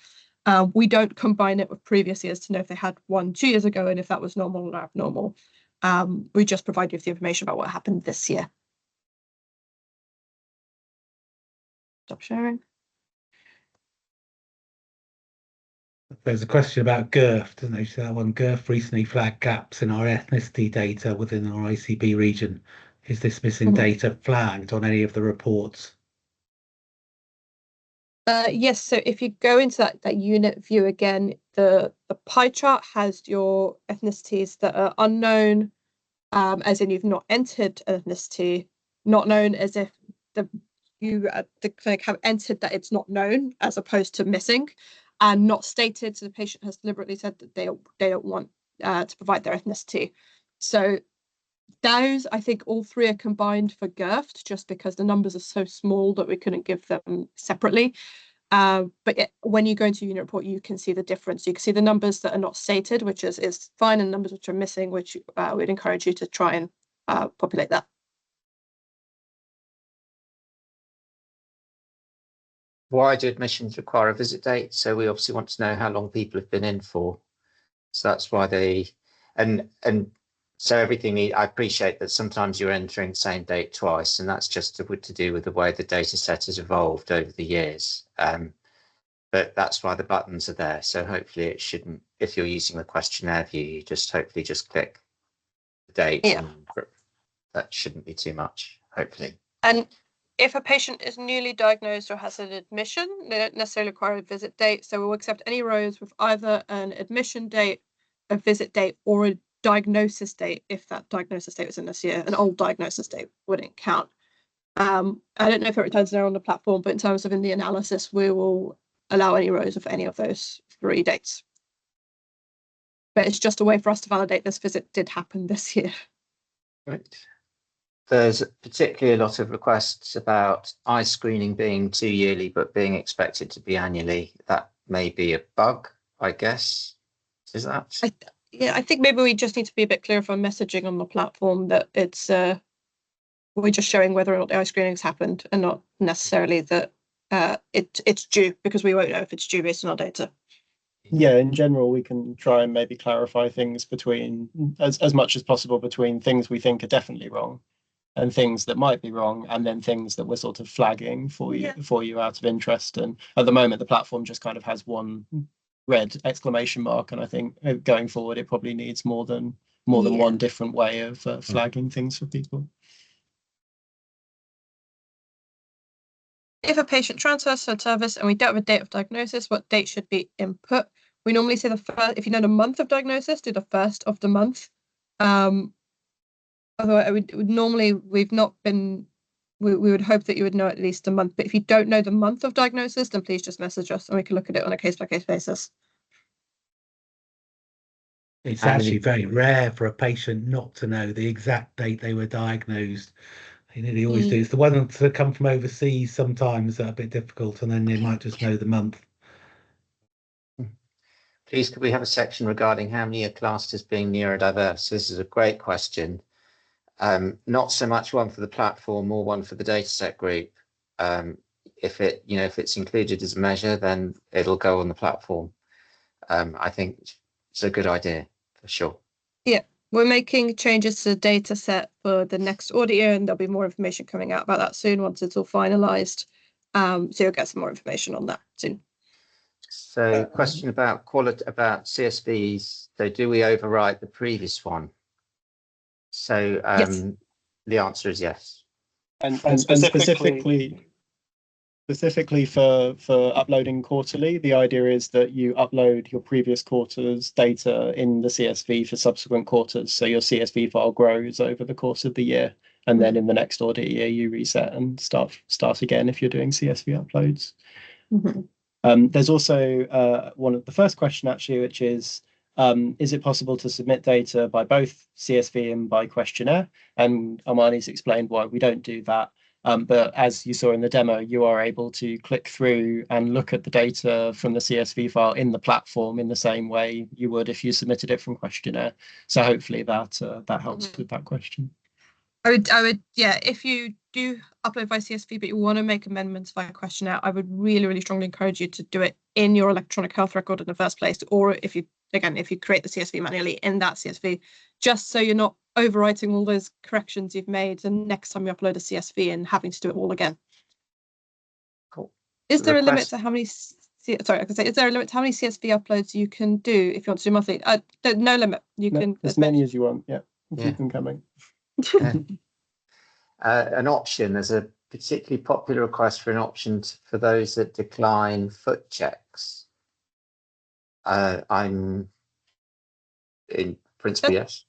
We don't combine it with previous years to know if they had one 2 years ago and if that was normal or abnormal. We just provide you with the information about what happened this year. Stop sharing. There's a question about GIRF, doesn't there? So that one, GIRF recently flagged gaps in our ethnicity data within our ICB region. Is this missing data flagged on any of the reports? Yes, so if you go into that unit view again, the pie chart has your ethnicities that are unknown, as in you've not entered an ethnicity, not known as if the clinic have entered that it's not known, as opposed to missing, and not stated. So the patient has deliberately said that they don't want to provide their ethnicity. So those, I think all three are combined for GIRFT, just because the numbers are so small that we couldn't give them separately. But when you go into unit report, you can see the difference. You can see the numbers that are not stated, which is fine, and numbers which are missing, which we'd encourage you to try and populate that. Why do admissions require a visit date? So we obviously want to know how long people have been in for. So that's why they, and so everything, I appreciate that sometimes you're entering the same date twice, and that's just to do with the way the data set has evolved over the years. But that's why the buttons are there. So hopefully it shouldn't, if you're using the questionnaire view, you just hopefully just click the date. Yeah. And that shouldn't be too much, hopefully. And if a patient is newly diagnosed or has an admission, they don't necessarily require a visit date. So we'll accept any rows with either an admission date, a visit date, or a diagnosis date. If that diagnosis date was in this year, an old diagnosis date wouldn't count. I don't know if it returns there on the platform, but in terms of in the analysis, we will allow any rows of any of those 3 dates. But it's just a way for us to validate this visit did happen this year. Right. There's particularly a lot of requests about eye screening being 2 yearly, but being expected to be annually. That may be a bug, I guess. Is that? I think maybe we just need to be a bit clearer for messaging on the platform that it's we're just showing whether or not the eye screening has happened, and not necessarily that it's due, because we won't know if it's due based on our data. Yeah, in general, we can try and maybe clarify things between as much as possible between things we think are definitely wrong and things that might be wrong, and then things that we're sort of flagging for you out of interest. And at the moment, the platform just kind of has one red exclamation mark, and I think going forward, it probably needs more than one different way of flagging things for people. If a patient transfers to a service and we don't have a date of diagnosis, what date should be input? We normally say the first. If you know the month of diagnosis, do the first of the month. Otherwise, we've not been. We would hope that you would know at least a month. But if you don't know the month of diagnosis, then please just message us and we can look at it on a case-by-case basis. It's actually very rare for a patient not to know the exact date they were diagnosed. They nearly always do. It's the ones that come from overseas sometimes that are a bit difficult, and then they might just know the month. Please, could we have a section regarding how many are classed as being neurodiverse? This is a great question. Not so much one for the platform or one for the dataset group. If it's included as a measure, then it'll go on the platform. I think it's a good idea for sure. Yeah, we're making changes to the data set for the next audit year, and there'll be more information coming out about that soon once it's all finalized. So you'll get some more information on that soon. So question about quality, about CSVs. So do we overwrite the previous one? So yes. The answer is yes. And specifically for uploading quarterly, the idea is that you upload your previous quarter's data in the CSV for subsequent quarters. So your CSV file grows over the course of the year, and then in the next audit year you reset and start again if you're doing CSV uploads. There's also one of the first question actually, which is it possible to submit data by both CSV and by questionnaire? And Armani's explained why we don't do that. But as you saw in the demo, you are able to click through and look at the data from the CSV file in the platform in the same way you would if you submitted it from questionnaire. So hopefully that helps with that question. I would, yeah, if you do upload by CSV, but you want to make amendments via questionnaire, I would really, really strongly encourage you to do it in your electronic health record in the first place, or if you create the CSV manually in that CSV, just so you're not overwriting all those corrections you've made, and next time you upload a CSV and having to do it all again. Cool. Is there a limit to how many? Sorry, I can say, is there a limit to how many CSV uploads you can do if you want to do monthly? No limit. You can as many as you want. Yeah, keep them coming. Yeah. An option, there's a particularly popular request for an option for those that decline foot checks. I'm in principle, yes.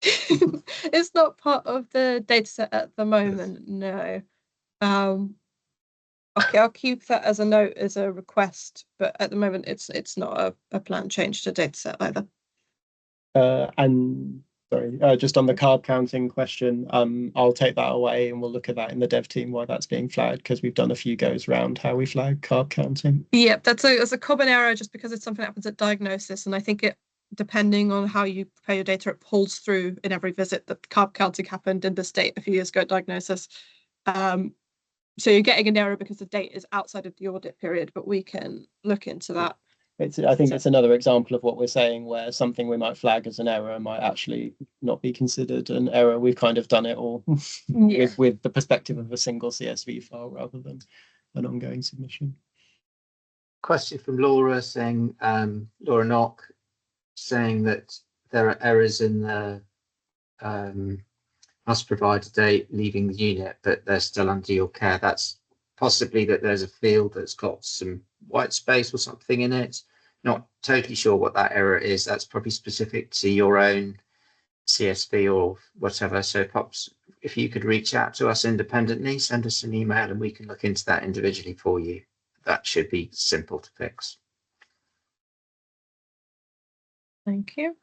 It's not part of the data set at the moment, no. Okay, I'll keep that as a note, as a request, but at the moment it's not a planned change to data set either. And sorry, just on the carb counting question, I'll take that away and we'll look at that in the dev team while that's being flagged, because we've done a few goes around how we flag carb counting. Yeah, that's a common error just because it's something that happens at diagnosis, and I think it, depending on how you prepare your data, it pulls through in every visit that carb counting happened in this date a few years ago at diagnosis. So you're getting an error because the date is outside of the audit period, but we can look into that. I think it's another example of what we're saying, where something we might flag as an error might actually not be considered an error. We've kind of done it all with the perspective of a single CSV file rather than an ongoing submission. Question from Laura saying, Laura Knock, saying that there are errors in the must provide a date leaving the unit, but they're still under your care. That's possibly that there's a field that's got some white space or something in it. Not totally sure what that error is. That's probably specific to your own CSV or whatever. So perhaps if you could reach out to us independently, send us an email and we can look into that individually for you. That should be simple to fix. Thank you.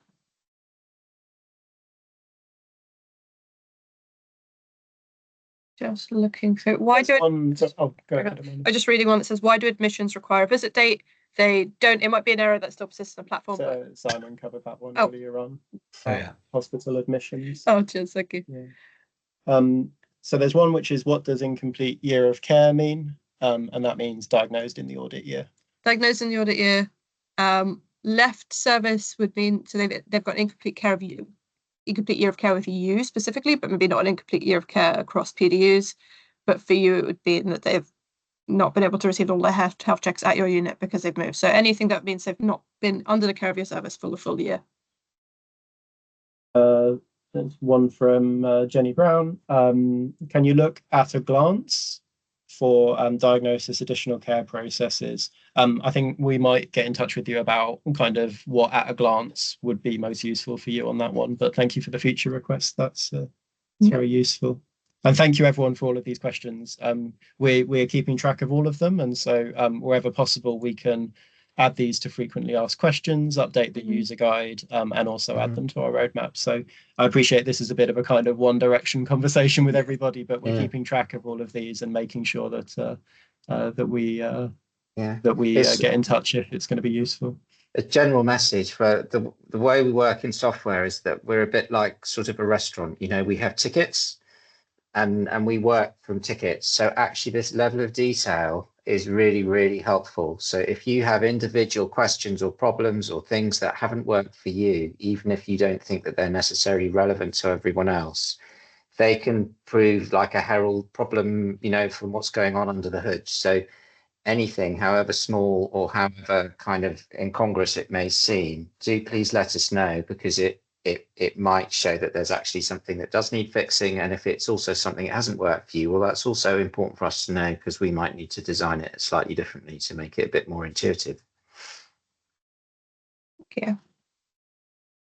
Just looking through. Why do go ahead. I'm just reading one that says, why do admissions require a visit date? They don't. It might be an error that still persists on the platform. So Simon covered that one earlier on. Hospital admissions. Oh, cheers, thank you. Yeah. So there's one which is, what does incomplete year of care mean? And that means diagnosed in the audit year. Diagnosed in the audit year. Left service would mean, so they've got an incomplete care of you. Incomplete year of care with you specifically, but maybe not an incomplete year of care across PDUs. But for you, it would be that they've not been able to receive all their health checks at your unit because they've moved. So anything that means they've not been under the care of your service for the full year. There's one from Jenny Brown. Can you look at a glance for diagnosis additional care processes? I think we might get in touch with you about kind of what at a glance would be most useful for you on that one. But thank you for the feature request. That's very useful. And thank you everyone for all of these questions. We're keeping track of all of them. And so wherever possible, we can add these to frequently asked questions, update the user guide, and also add them to our roadmap. So I appreciate this is a bit of a kind of one direction conversation with everybody, but we're keeping track of all of these and making sure that that we get in touch if it's going to be useful. A general message for the way we work in software is that we're a bit like sort of a restaurant. You know, we have tickets and we work from tickets. So actually this level of detail is really, really helpful. So if you have individual questions or problems or things that haven't worked for you, even if you don't think that they're necessarily relevant to everyone else, they can prove like a herald problem, you know, from what's going on under the hood. So anything, however small or however kind of incongruous it may seem, do please let us know, because it might show that there's actually something that does need fixing. And if it's also something that hasn't worked for you, well, that's also important for us to know, because we might need to design it slightly differently to make it a bit more intuitive. Okay.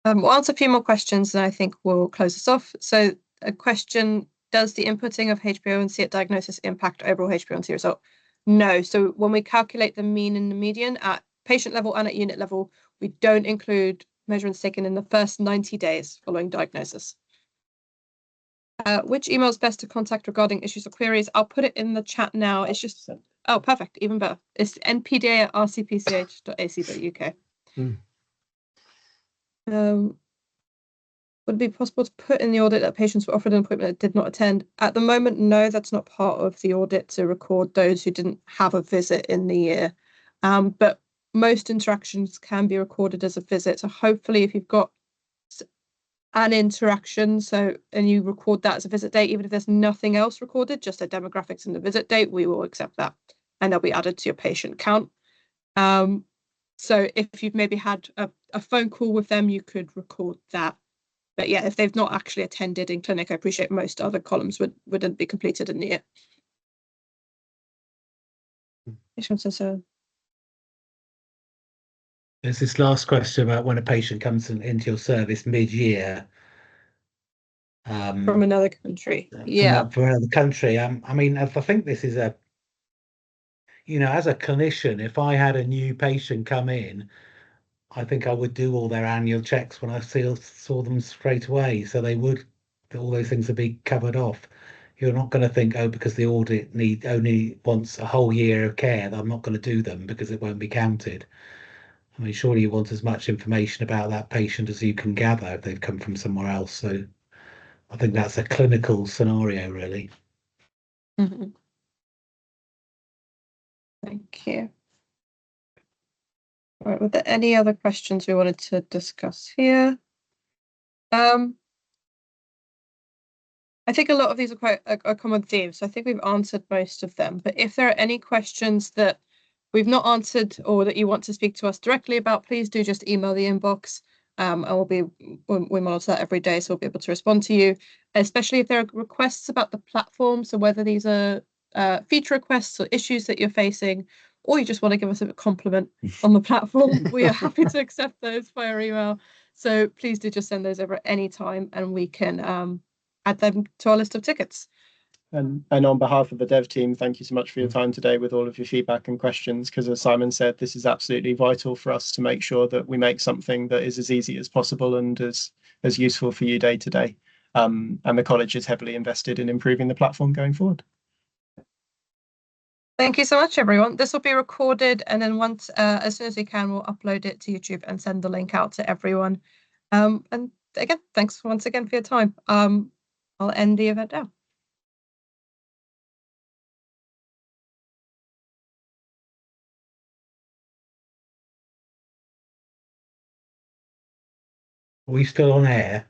We'll answer a few more questions and I think we'll close this off. So a question, does the inputting of HbA1c at diagnosis impact overall HbA1c result? No. So when we calculate the mean and the median at patient level and at unit level, we don't include measurements taken in the first 90 days following diagnosis. Which email is best to contact regarding issues or queries? I'll put it in the chat now. It's just, oh, perfect, even better. It's npda@rcpch.ac.uk. Would it be possible to put in the audit that patients were offered an appointment that did not attend? At the moment, no, that's not part of the audit to record those who didn't have a visit in the year. But most interactions can be recorded as a visit. So hopefully if you've got an interaction, and you record that as a visit date, even if there's nothing else recorded, just the demographics and the visit date, we will accept that. And they'll be added to your patient count. So if you've maybe had a phone call with them, you could record that. But yeah, if they've not actually attended in clinic, I appreciate most other columns wouldn't be completed in the year. There's this last question about when a patient comes into your service mid-year. From another country. Yeah. From another country. I mean, I think this is as a clinician, if I had a new patient come in, I think I would do all their annual checks when I saw them straight away. So all those things would be covered off. You're not going to think, oh, because the audit only wants a whole year of care, that I'm not going to do them because it won't be counted. I mean, surely you want as much information about that patient as you can gather if they've come from somewhere else. So I think that's a clinical scenario, really. Mm-hmm. Thank you. All right, were there any other questions we wanted to discuss here? I think a lot of these are quite a common theme, so I think we've answered most of them. But if there are any questions that we've not answered or that you want to speak to us directly about, please do just email the inbox. And we monitor that every day, so we'll be able to respond to you, especially if there are requests about the platform. So whether these are feature requests or issues that you're facing, or you just want to give us a compliment on the platform, we are happy to accept those via email. So please do just send those over at any time, and we can add them to our list of tickets. And on behalf of the dev team, thank you so much for your time today with all of your feedback and questions, because as Simon said, this is absolutely vital for us to make sure that we make something that is as easy as possible and as useful for you day to day. And the college is heavily invested in improving the platform going forward. Thank you so much, everyone. This will be recorded, and then once, as soon as we can, we'll upload it to YouTube and send the link out to everyone. And again, thanks once again for your time. I'll end the event now. Are we still on air?